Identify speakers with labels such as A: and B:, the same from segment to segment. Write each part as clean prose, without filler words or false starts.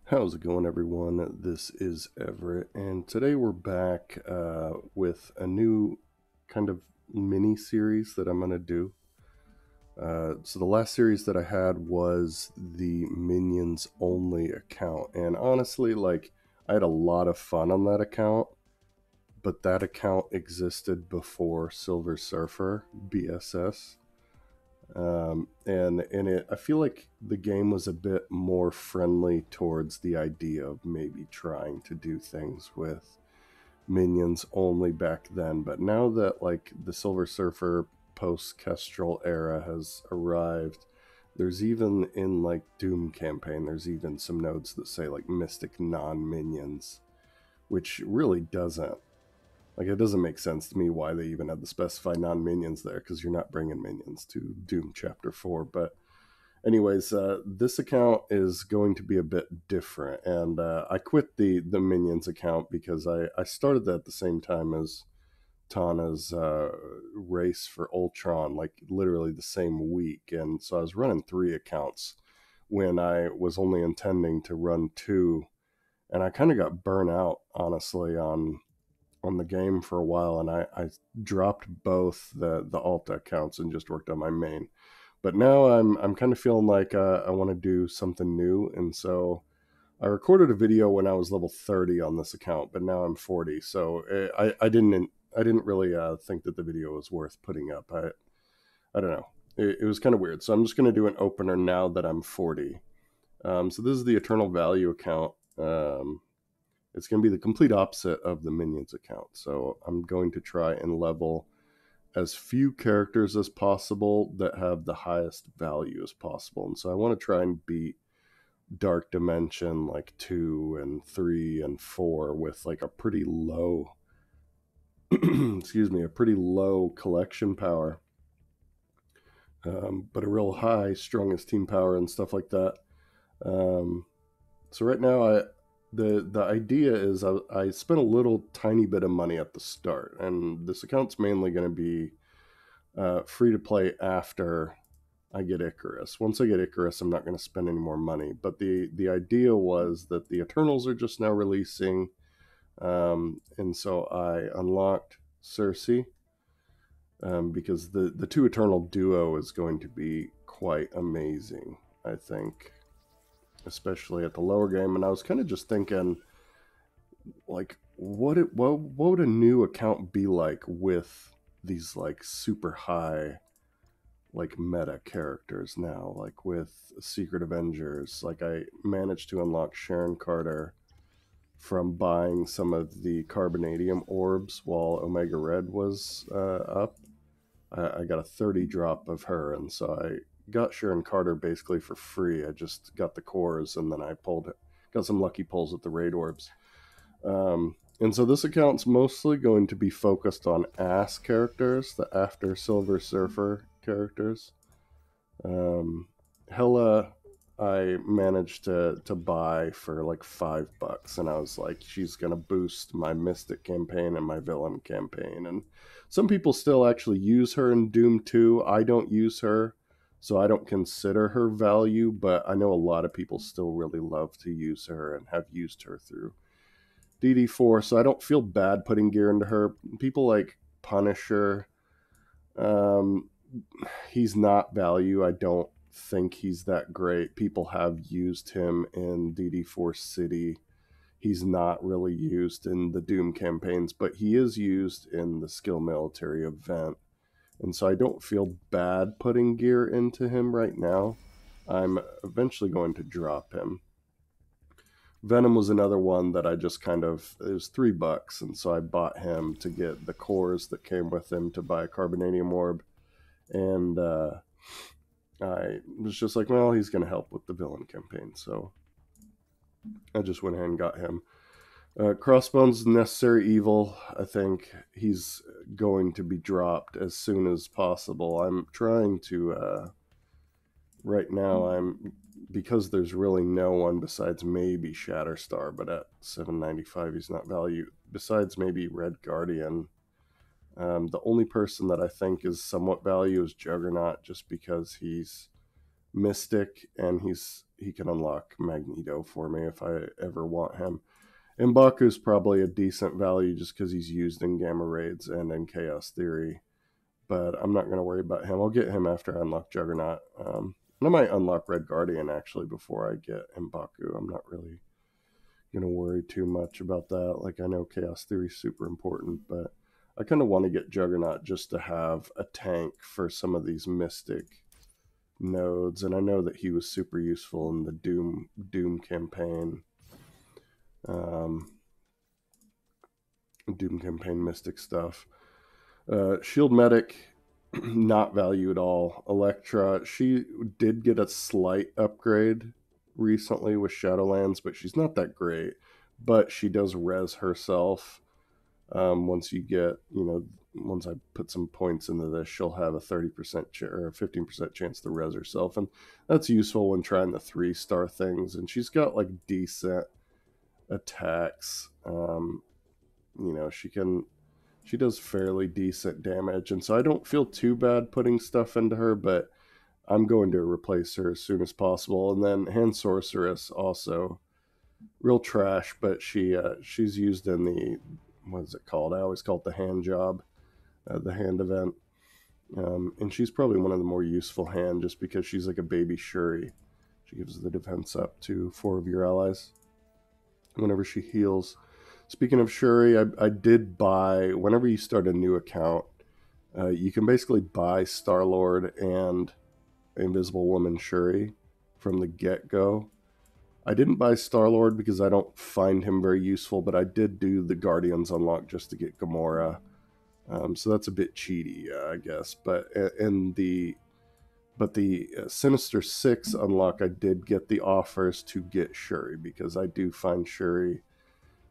A: How's it going, everyone? This is Everett, and today we're back with a new kind of mini series that I'm going to do. So, the last series that I had was the Minions Only account, and honestly, I had a lot of fun on that account, but that account existed before Silver Surfer BSS. And in it, I feel like the game was a bit more friendly towards the idea of maybe trying to do things with minions only back then. But now that the Silver Surfer post Kestrel era has arrived, there's even in Doom campaign, there's even some nodes that say Mystic non minions, which really doesn't it doesn't make sense to me why they even had to specify non-minions there, because you're not bringing minions to Doom Chapter 4. But anyways, this account is going to be a bit different, and I quit the minions account because I started that at the same time as Tana's race for Ultron, like literally the same week, and so I was running 3 accounts when I was only intending to run 2, and I kind of got burnt out, honestly, on the game for a while, and I dropped both the Alta accounts and just worked on my main. But now I'm kind of feeling like I want to do something new, and so I recorded a video when I was level 30 on this account, but now I'm 40, so I didn't really think that the video was worth putting up. I don't know. It was kind of weird, so I'm just going to do an opener now that I'm 40. So this is the Eternal Value account. It's going to be the complete opposite of the Minions account. So I'm going to try and level as few characters as possible that have the highest value as possible. And so I want to try and beat Dark Dimension like 2 and 3 and 4 with like a pretty low excuse me, a pretty low collection power. But a real high strongest team power and stuff like that. Um, so right now the idea is I spent a little tiny bit of money at the start, and this account's mainly going to be free to play after I get Icarus. Once I get Icarus, I'm not going to spend any more money. But the idea was that the Eternals are just now releasing, and so I unlocked Cersei, because the two Eternal duo is going to be quite amazing, I think, especially at the lower game. And I was kind of just thinking, what would a new account be like with these like super high meta characters now, like with Secret Avengers. Like I managed to unlock Sharon Carter from buying some of the carbonadium orbs while Omega Red was up. I got a 30 drop of her, and so I got Sharon Carter basically for free. I just got the cores, and then I got some lucky pulls with the raid orbs. And so this account's mostly going to be focused on ass characters, the after Silver Surfer characters. Um, Hela, I managed to buy for like $5, and I was like, she's gonna boost my Mystic campaign and my Villain campaign. And some people still actually use her in Doom 2. I don't use her, so I don't consider her value, but I know a lot of people still really love to use her and have used her through DD4, so I don't feel bad putting gear into her. People like Punisher, um, he's not value. I don't think he's that great. People have used him in DD4 City. He's not really used in the Doom campaigns, but he is used in the Skill Military event. And so I don't feel bad putting gear into him right now. I'm eventually going to drop him. Venom was another one that I just kind of, it was $3, and so I bought him to get the cores that came with him to buy a carbonadium orb. And I was just like, well, he's going to help with the villain campaign, so I just went ahead and got him. Crossbones Necessary Evil, I think he's going to be dropped as soon as possible. I'm trying to, right now, because there's really no one besides maybe Shatterstar, but at 795 he's not value, besides maybe Red Guardian. The only person that I think is somewhat value is Juggernaut, just because he's Mystic, and he can unlock Magneto for me if I ever want him. And M'Baku's probably a decent value just because he's used in Gamma Raids and in Chaos Theory, but I'm not going to worry about him. I'll get him after I unlock Juggernaut. And I might unlock Red Guardian actually before I get M'Baku. I'm not really going to worry too much about that. Like, I know Chaos Theory is super important, but I kind of want to get Juggernaut just to have a tank for some of these Mystic nodes, and I know that he was super useful in the Doom campaign. Doom campaign Mystic stuff. Shield Medic, not value at all. Electra, she did get a slight upgrade recently with Shadowlands, but she's not that great. But she does res herself. Once you get, once I put some points into this, she'll have a 30% or a 15% chance to res herself. And that's useful when trying the 3-star things. And she's got like decent attacks. She does fairly decent damage. And so I don't feel too bad putting stuff into her, but I'm going to replace her as soon as possible. And then Hand Sorceress also real trash, but she's used in the, what is it called? I always call it the hand job, the hand event. And she's probably one of the more useful hand just because she's like a baby Shuri. She gives the defense up to 4 of your allies whenever she heals. Speaking of Shuri, I did buy, whenever you start a new account, you can basically buy Star-Lord and Invisible Woman Shuri from the get-go. I didn't buy Star-Lord because I don't find him very useful, but I did do the Guardians unlock just to get Gamora. So that's a bit cheaty, I guess. But the Sinister Six unlock, I did get the offers to get Shuri because I do find Shuri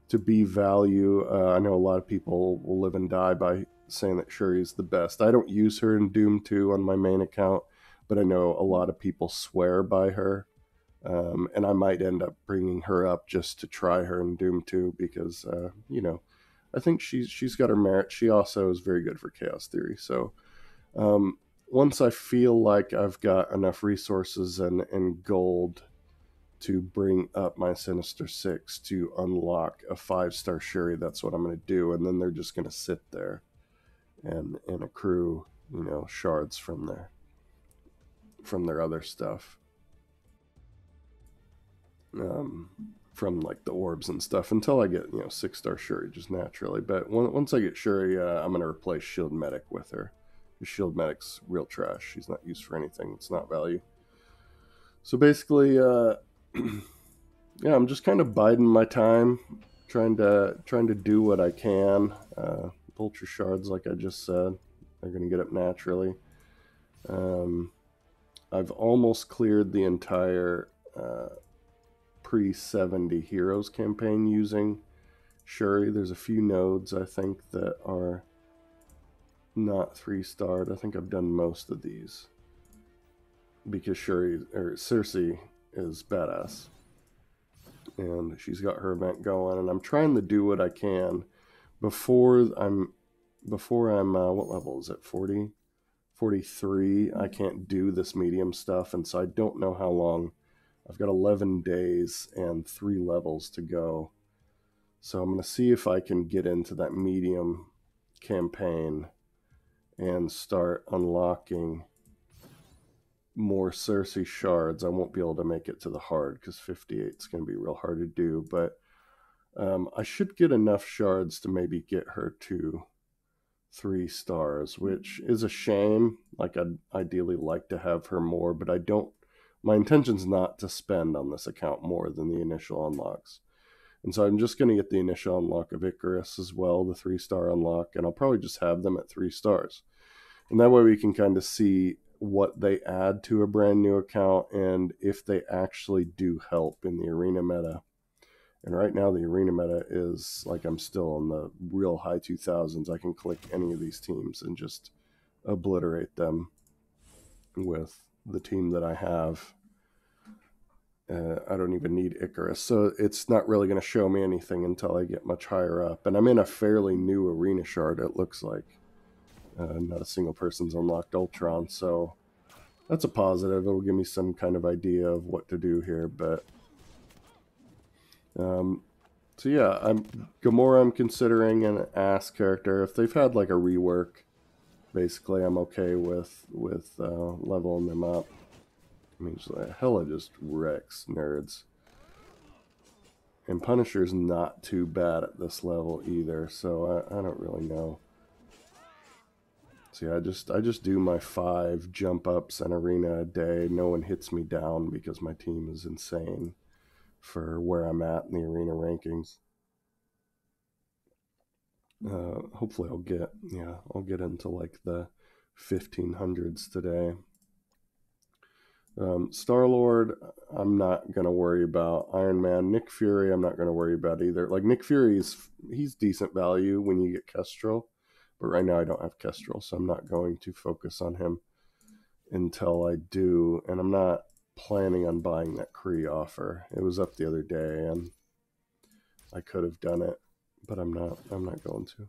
A: to be value. I know a lot of people will live and die by saying that Shuri is the best. I don't use her in Doom 2 on my main account, but I know a lot of people swear by her. And I might end up bringing her up just to try her in Doom 2 because, I think she's got her merit. She also is very good for Chaos Theory. So once I feel like I've got enough resources and gold to bring up my Sinister Six to unlock a 5-star Shuri, that's what I'm going to do. And then they're just going to sit there and accrue, shards from their other stuff. From like the orbs and stuff until I get 6-star Shuri just naturally. But once I get Shuri, I'm going to replace Shield Medic with her. Shield Medic's real trash. She's not used for anything. It's not value. So basically, I'm just kind of biding my time, trying to do what I can. Ultra shards, like I just said, they're going to get up naturally. I've almost cleared the entire pre-70 Heroes campaign using Shuri. There's a few nodes I think that are not 3-starred. I think I've done most of these because Cersei is badass and she's got her event going, and I'm trying to do what I can before I'm what level is it? 40, 43. I can't do this medium stuff, and so I don't know how long. I've got 11 days and 3 levels to go. So I'm going to see if I can get into that medium campaign and start unlocking more Cersei shards. I won't be able to make it to the hard because 58 is going to be real hard to do, but I should get enough shards to maybe get her to 3 stars, which is a shame. Like, I'd ideally like to have her more, but I don't. My intention's not to spend on this account more than the initial unlocks. And so I'm just going to get the initial unlock of Icarus as well, the 3-star unlock, and I'll probably just have them at 3 stars. And that way we can kind of see what they add to a brand new account and if they actually do help in the arena meta. And right now the arena meta is like, I'm still in the real high 2000s. I can click any of these teams and just obliterate them with the team that I have. I don't even need Icarus, so it's not really going to show me anything until I get much higher up. And I'm in a fairly new arena shard, it looks like. Not a single person's unlocked Ultron, so that's a positive. It'll give me some kind of idea of what to do here, but so yeah, Gamora. I'm considering an ass character. If they've had like a rework, basically, I'm okay with leveling them up. I mean, Hela just wrecks nerds, and Punisher's not too bad at this level either. So I don't really know. See, I just do my 5 jump ups an arena a day. No one hits me down because my team is insane for where I'm at in the arena rankings. Hopefully I'll get into like the 1500s today. Star-Lord, I'm not gonna worry about. Iron Man, Nick Fury, I'm not gonna worry about either. Like Nick Fury he's decent value when you get Kestrel, but right now I don't have Kestrel, so I'm not going to focus on him until I do. And I'm not planning on buying that Kree offer. It was up the other day, and I could have done it, but I'm not going to.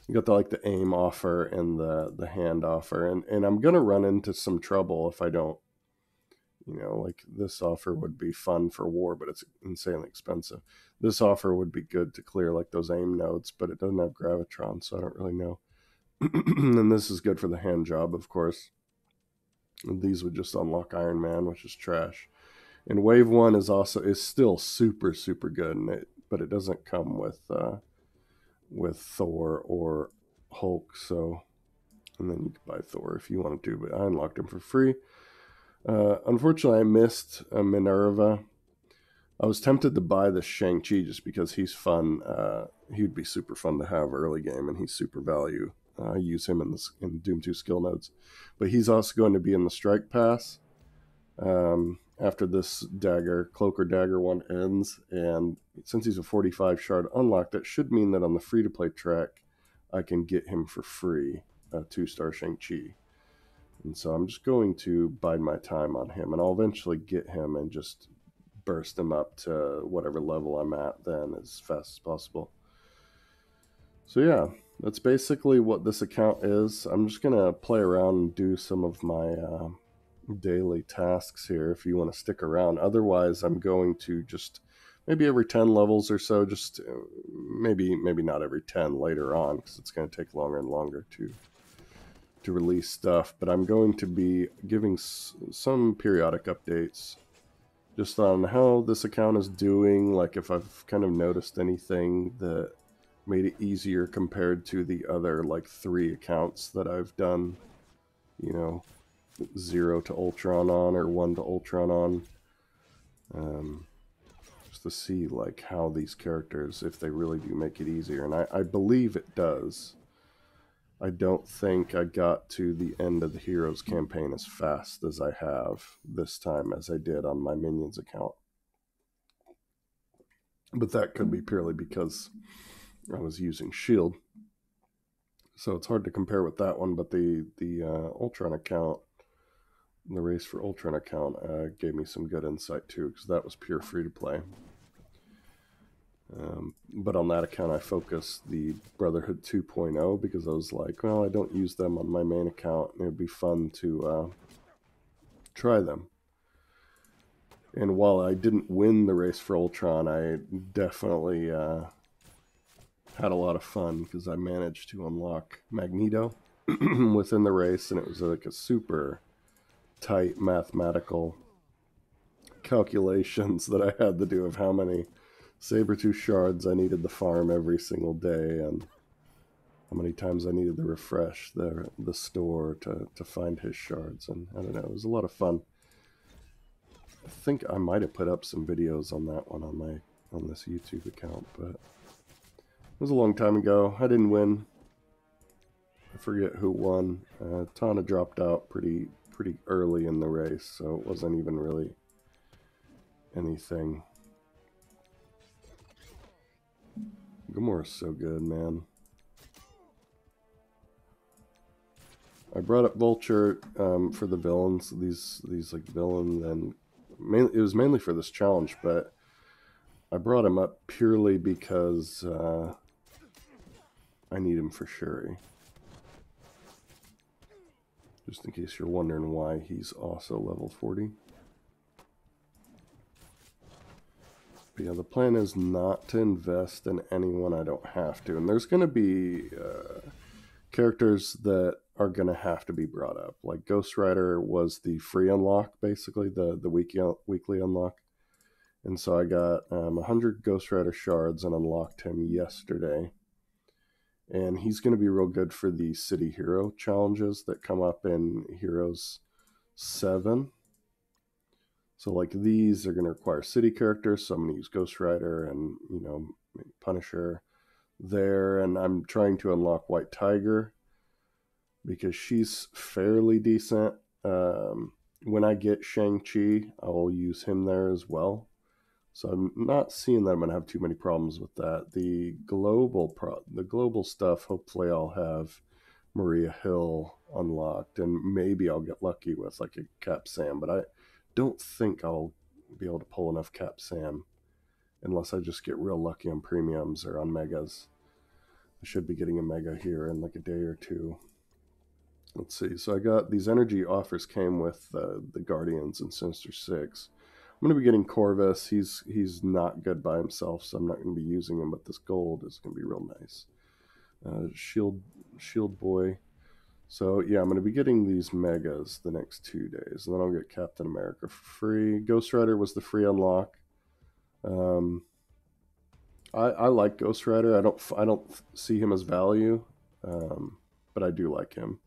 A: You got the aim offer and the hand offer, and I'm gonna run into some trouble if I don't. Like this offer would be fun for war, but it's insanely expensive. This offer would be good to clear like those aim nodes, but it doesn't have Gravitron, so I don't really know. And this is good for the hand job, of course. And these would just unlock Iron Man, which is trash. And Wave 1 is still super, super good, but it doesn't come with Thor or Hulk, so, and then you could buy Thor if you wanted to, but I unlocked him for free. Unfortunately, I missed Minerva. I was tempted to buy the Shang-Chi just because he's fun. He'd be super fun to have early game, and he's super value. I use him in Doom 2 skill nodes. But he's also going to be in the Strike Pass after this Cloak or Dagger one ends. And since he's a 45 shard unlock, that should mean that on the free-to-play track, I can get him for free, 2-star Shang-Chi. And so I'm just going to bide my time on him, and I'll eventually get him and just burst him up to whatever level I'm at then as fast as possible. So yeah, that's basically what this account is. I'm just going to play around and do some of my daily tasks here if you want to stick around. Otherwise, I'm going to just maybe every 10 levels or so, just maybe not every 10 later on, because it's going to take longer and longer to release stuff, but I'm going to be giving some periodic updates just on how this account is doing, like if I've kind of noticed anything that made it easier compared to the other like 3 accounts that I've done, 0 to Ultron on or 1 to Ultron on, just to see like how these characters, if they really do make it easier, and I believe it does. I don't think I got to the end of the Heroes campaign as fast as I have this time as I did on my Minions account. But that could be purely because I was using S.H.I.E.L.D. So it's hard to compare with that one, but the Ultron account, the Race for Ultron account, gave me some good insight too, because that was pure free-to-play. But on that account, I focused the Brotherhood 2.0 because I was like, well, I don't use them on my main account, and it would be fun to try them. And while I didn't win the Race for Ultron, I definitely had a lot of fun because I managed to unlock Magneto within the race, and it was like a super tight mathematical calculations that I had to do of how many Sabretooth shards I needed to farm every single day, and how many times I needed to refresh the store to find his shards. And I don't know, it was a lot of fun. I think I might have put up some videos on that one on this YouTube account, but it was a long time ago. I didn't win. I forget who won. Tana dropped out pretty early in the race, so it wasn't even really anything. Gamora's so good, man. I brought up Vulture for the villains, these like villains, and it was mainly for this challenge, but I brought him up purely because I need him for Shuri. just in case you're wondering why he's also level 40. But yeah, the plan is not to invest in anyone I don't have to. And there's going to be characters that are going to have to be brought up. Like Ghost Rider was the free unlock, basically, the weekly unlock. And so I got 100 Ghost Rider shards and unlocked him yesterday. And he's going to be real good for the City Hero challenges that come up in Heroes 7. So like these are going to require city characters, so I'm going to use Ghost Rider and, you know, Punisher there. And I'm trying to unlock White Tiger because she's fairly decent. When I get Shang-Chi, I will use him there as well. So I'm not seeing that I'm going to have too many problems with that. The global stuff, hopefully I'll have Maria Hill unlocked, and maybe I'll get lucky with like a Cap Sam, but I don't think I'll be able to pull enough Cap Sam unless I just get real lucky on premiums or on megas. I should be getting a mega here in like a day or two. Let's see. So I got these energy offers came with the Guardians and Sinister Six. I'm going to be getting Corvus. He's not good by himself, so I'm not going to be using him. But this gold is going to be real nice. Shield Boy. So yeah, I'm going to be getting these megas the next 2 days, and then I'll get Captain America for free. Ghost Rider was the free unlock. I like Ghost Rider. I don't see him as value, but I do like him.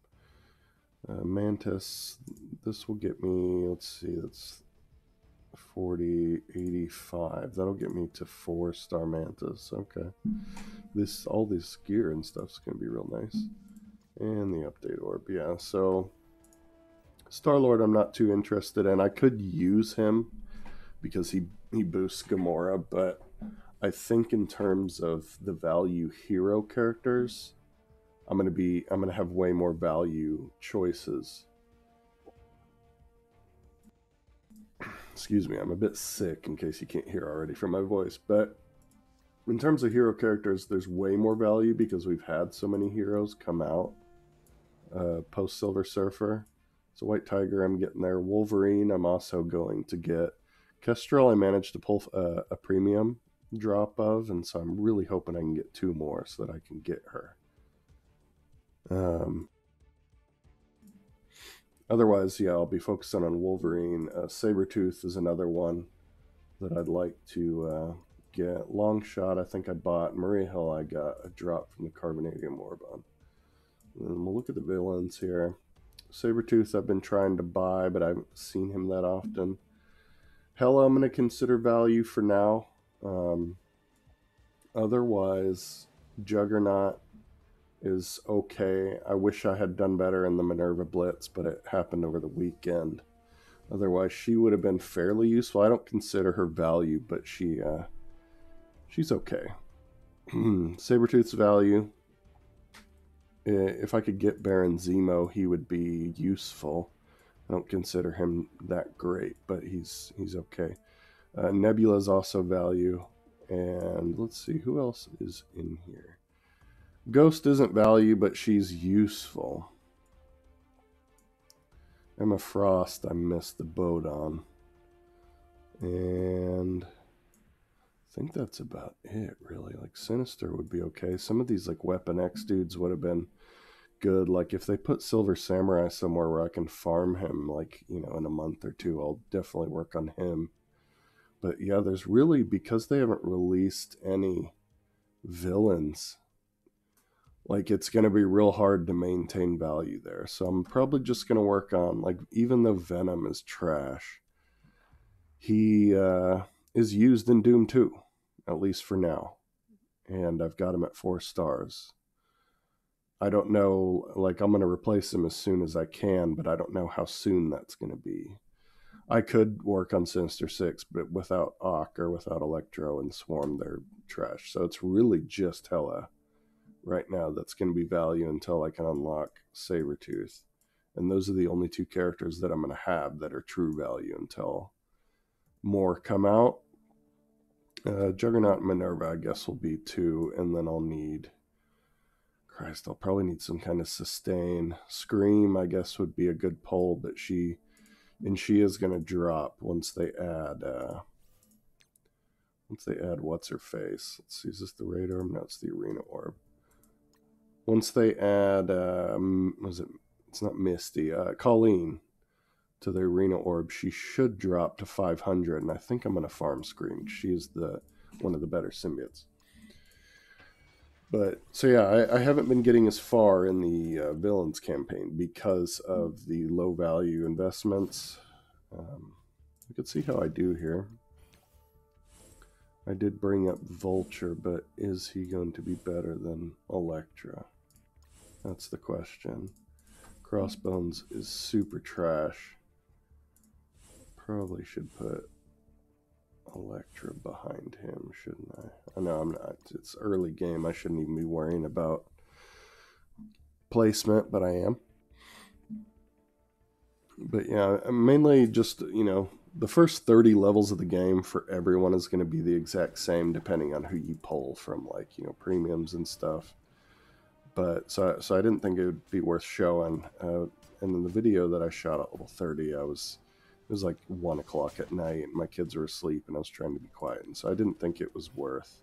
A: Mantis, this will get me, let's see, that's 40, 85. That'll get me to 4-star Mantis. Okay. All this gear and stuff's going to be real nice. And the update orb, yeah. So, Star-Lord I'm not too interested in. I could use him because he boosts Gamora, but I think in terms of the value hero characters, I'm gonna have way more value choices. Excuse me, I'm a bit sick in case you can't hear already from my voice, but in terms of hero characters, there's way more value because we've had so many heroes come out post Silver Surfer. So White Tiger, I'm getting there. Wolverine, I'm also going to get. Kestrel, I managed to pull a premium drop of, and so I'm really hoping I can get 2 more so that I can get her. Otherwise, yeah, I'll be focusing on Wolverine. Sabretooth is another one that I'd like to get. Longshot, I think I bought. Maria Hill, I got a drop from the Carbonadium Orb on. And we'll look at the villains here. Sabretooth, I've been trying to buy, but I haven't seen him that often. Hela, I'm going to consider value for now. Otherwise, Juggernaut is okay. I wish I had done better in the Minerva Blitz, but it happened over the weekend. Otherwise, she would have been fairly useful. I don't consider her value, but she's okay. Sabretooth's value. If I could get Baron Zemo, he would be useful. I don't consider him that great, but he's okay. Nebula's also value. And let's see, who else is in here? Ghost isn't value, but she's useful. Emma Frost, I missed the boat on. And I think that's about it, really. Like, Sinister would be okay. Some of these, like, Weapon X dudes would have been good. Like, if they put Silver Samurai somewhere where I can farm him, like, you know, in a month or two, I'll definitely work on him. But yeah, there's really, because they haven't released any villains, like, it's going to be real hard to maintain value there. So I'm probably just going to work on, like, even though Venom is trash, he is used in Doom 2, at least for now. And I've got him at 4 stars. I don't know, like, I'm going to replace him as soon as I can, but I don't know how soon that's going to be. I could work on Sinister Six, but without Ock or without Electro and Swarm, they're trash. So it's really just Hela right now that's going to be value until I can unlock Sabretooth. And those are the only 2 characters that I'm going to have that are true value until more come out. Juggernaut and Minerva, I guess, will be 2, and then I'll need Christ, I'll probably need some kind of sustain. Scream, I guess, would be a good pull, but she is going to drop once they add what's her face. Let's see, is this the raid orb? No, it's the arena orb. Once they add it's not Misty, Colleen to the arena orb, she should drop to 500, and I think I'm going to farm Scream. She is one of the better symbiotes. But so yeah, I haven't been getting as far in the villains campaign because of the low value investments. We could see how I do here. I did bring up Vulture, but is he going to be better than Elektra? That's the question. Crossbones is super trash. Probably should put Elektra behind him, shouldn't I? I know I'm not. It's early game. I shouldn't even be worrying about placement, but I am. But yeah, mainly just, the first 30 levels of the game for everyone is going to be the exact same depending on who you pull from, like, premiums and stuff. But so I didn't think it would be worth showing. And in the video that I shot at level 30, it was like 1 o'clock at night and my kids were asleep and I was trying to be quiet. And so I didn't think it was worth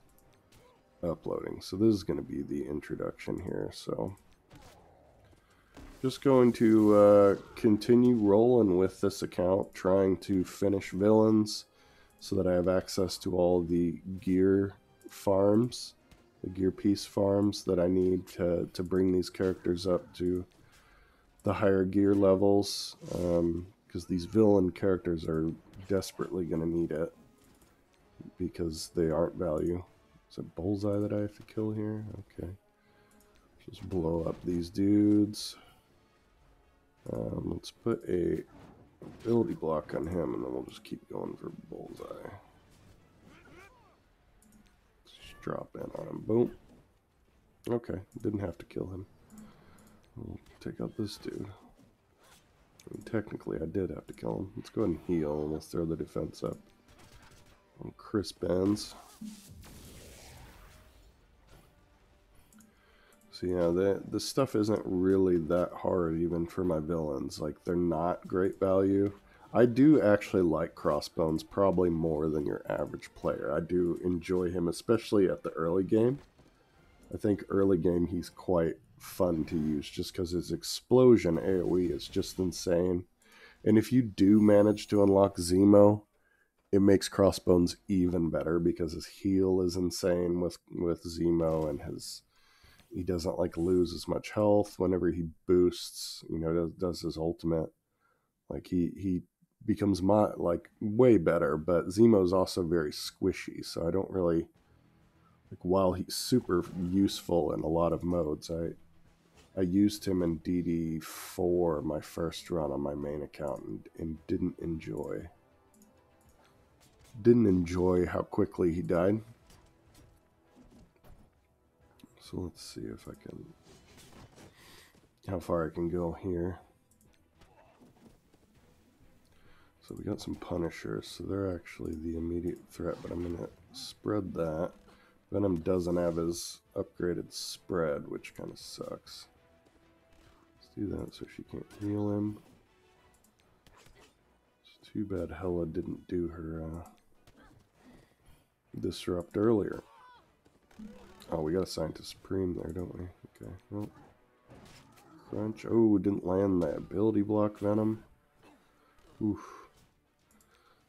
A: uploading. So this is going to be the introduction here. So just going to continue rolling with this account, trying to finish villains so that I have access to all the gear farms, the gear piece farms that I need to bring these characters up to the higher gear levels, because these villain characters are desperately going to need it because they aren't value. Is it Bullseye that I have to kill here? Okay. Just blow up these dudes. Let's put a ability block on him, and then we'll just keep going for Bullseye. Just drop in on him. Boom. Okay, didn't have to kill him. We'll take out this dude. I mean, technically, I did have to kill him. Let's go ahead and heal, and let's throw the defense up on Chris Benz. So yeah, this stuff isn't really that hard even for my villains. Like, they're not great value. I do actually like Crossbones probably more than your average player. I do enjoy him, especially at the early game. I think early game he's quite fun to use just because his explosion AoE is just insane. And if you do manage to unlock Zemo, it makes Crossbones even better because his heal is insane with Zemo, and he doesn't like lose as much health whenever he boosts, does his ultimate. Like he becomes way better, but Zemo's also very squishy, so I don't really like, while he's super useful in a lot of modes, I used him in DD4 my first run on my main account and didn't enjoy how quickly he died. So let's see if I can, how far I can go here. So we got some Punishers, so they're actually the immediate threat, but I'm going to spread that. Venom doesn't have his upgraded spread, which kind of sucks. Let's do that so she can't heal him. It's too bad Hela didn't do her disrupt earlier. Oh, we got a Scientist Supreme there, don't we? Okay. Well, crunch. Oh, didn't land that ability block Venom. Oof.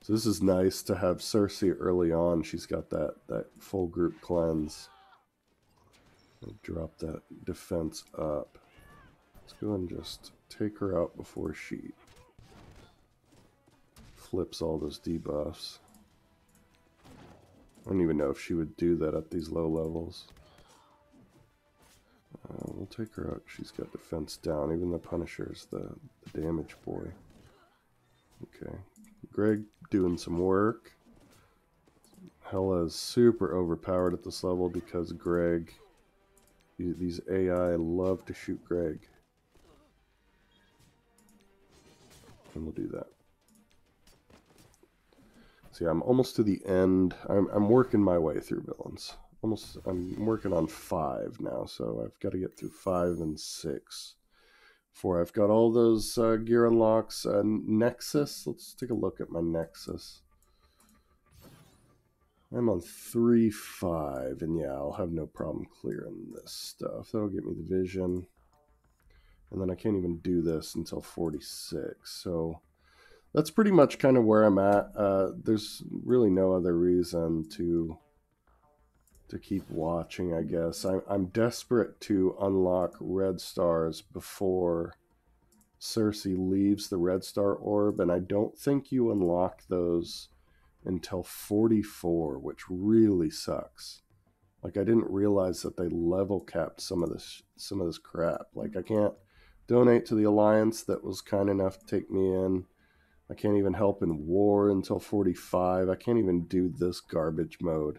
A: So this is nice to have Cersei early on. She's got that full group cleanse. I'll drop that defense up. Let's go and just take her out before she flips all those debuffs. I don't even know if she would do that at these low levels. We'll take her out. She's got defense down. Even the Punisher's the damage boy. Okay. Greg doing some work. Hela is super overpowered at this level because Greg... These AI love to shoot Greg. And we'll do that. See, I'm almost to the end. I'm working my way through villains. I'm working on 5 now, so I've got to get through 5 and 6 before I've got all those gear unlocks. Nexus, let's take a look at my Nexus. I'm on 3-5, and yeah, I'll have no problem clearing this stuff. That'll get me the vision. And then I can't even do this until 46, so that's pretty much kind of where I'm at. There's really no other reason to keep watching, I guess. I'm desperate to unlock red stars before Cersei leaves the red star orb, and I don't think you unlock those until 44, which really sucks. Like, I didn't realize that they level capped some of this crap. Like, I can't donate to the Alliance that was kind enough to take me in. I can't even help in war until 45. I can't even do this garbage mode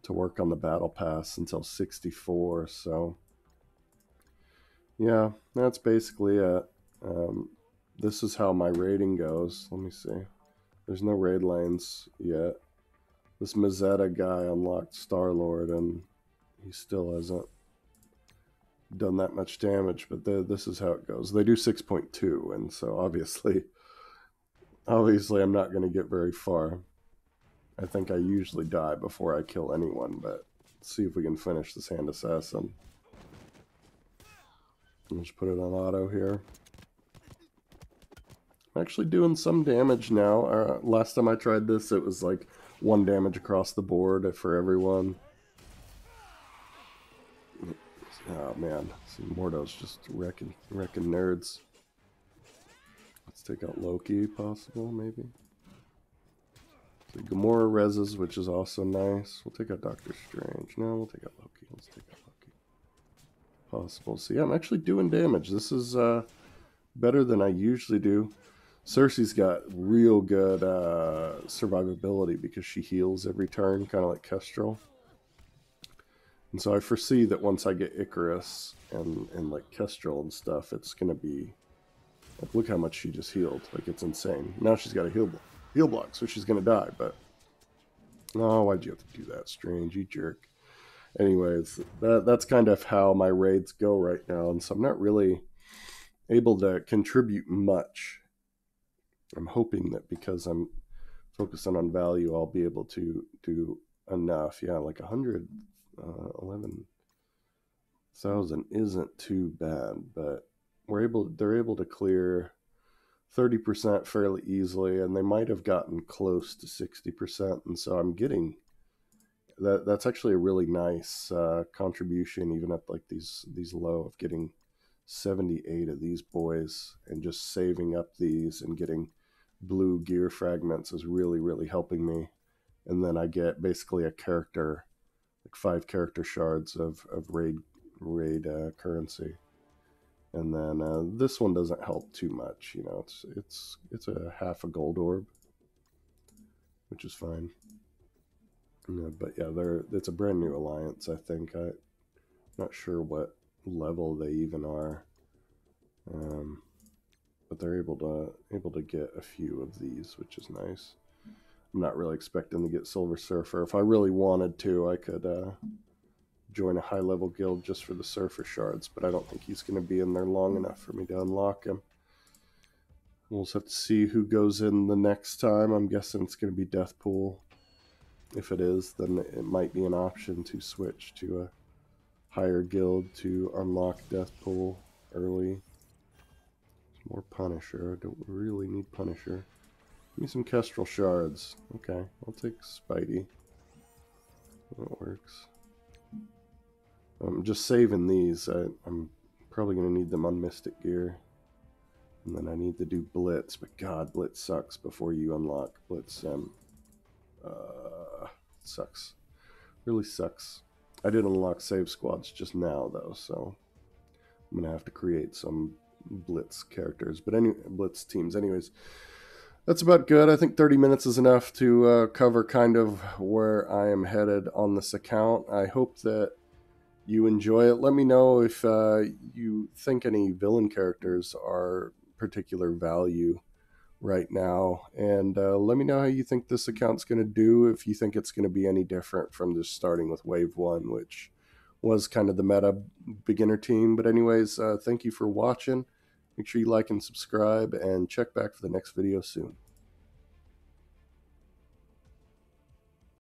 A: to work on the battle pass until 64. So yeah, that's basically it. This is how my raiding goes. Let me see. There's no raid lanes yet. This Mazetta guy unlocked Star-Lord, and he still hasn't done that much damage, but this is how it goes. They do 6.2, and so obviously I'm not going to get very far. I think I usually die before I kill anyone, but let's see if we can finish this Hand Assassin. I'll just put it on auto here. I'm actually doing some damage now. Last time I tried this, it was like 1 damage across the board for everyone. Oh man, see, Mordo's just wrecking nerds. Let's take out Loki, possible, maybe. So Gamora reses, which is also nice. We'll take out Doctor Strange. No, we'll take out Loki. Let's take out Loki. Possible. So yeah, I'm actually doing damage. This is better than I usually do. Cersei's got real good survivability because she heals every turn, kind of like Kestrel. And so I foresee that once I get Icarus and like Kestrel and stuff, it's going to be... Like, look how much she just healed. Like, it's insane. Now she's got a heal block, so she's going to die, but... Oh, why'd you have to do that, Strange? You jerk. Anyways, that's kind of how my raids go right now, and so I'm not really able to contribute much. I'm hoping that because I'm focusing on value, I'll be able to do enough. Yeah, like 111,000 isn't too bad, but they're able to clear 30% fairly easily, and they might have gotten close to 60%, and so I'm getting that's actually a really nice contribution, even at like these low, of getting 78 of these boys and just saving up these and getting blue gear fragments is really helping me. And then I get basically a character, like 5 character shards of raid currency. And then this one doesn't help too much, you know. It's a half a gold orb, which is fine. Yeah, but yeah, it's a brand new alliance. I think I'm not sure what level they even are, but they're able to get a few of these, which is nice. I'm not really expecting to get Silver Surfer. If I really wanted to, I could join a high-level guild just for the Surfer shards, but I don't think he's going to be in there long enough for me to unlock him. We'll just have to see who goes in the next time. I'm guessing it's going to be Deathpool. If it is, then it might be an option to switch to a higher guild to unlock Deathpool early. More Punisher. I don't really need Punisher. Give me some Kestrel shards. Okay, I'll take Spidey. That works. I'm just saving these. I'm probably going to need them on Mystic Gear. And then I need to do Blitz, but God, Blitz sucks before you unlock Blitz. Sucks. Really sucks. I did unlock save squads just now, though, so I'm going to have to create some Blitz characters. But Blitz teams. Anyways, that's about good. I think 30 minutes is enough to cover kind of where I am headed on this account. I hope that you enjoy it. Let me know if you think any villain characters are particular value right now. And let me know how you think this account's going to do, if you think it's going to be any different from just starting with Wave 1, which was kind of the meta beginner team. But anyways, thank you for watching. Make sure you like and subscribe, and check back for the next video soon.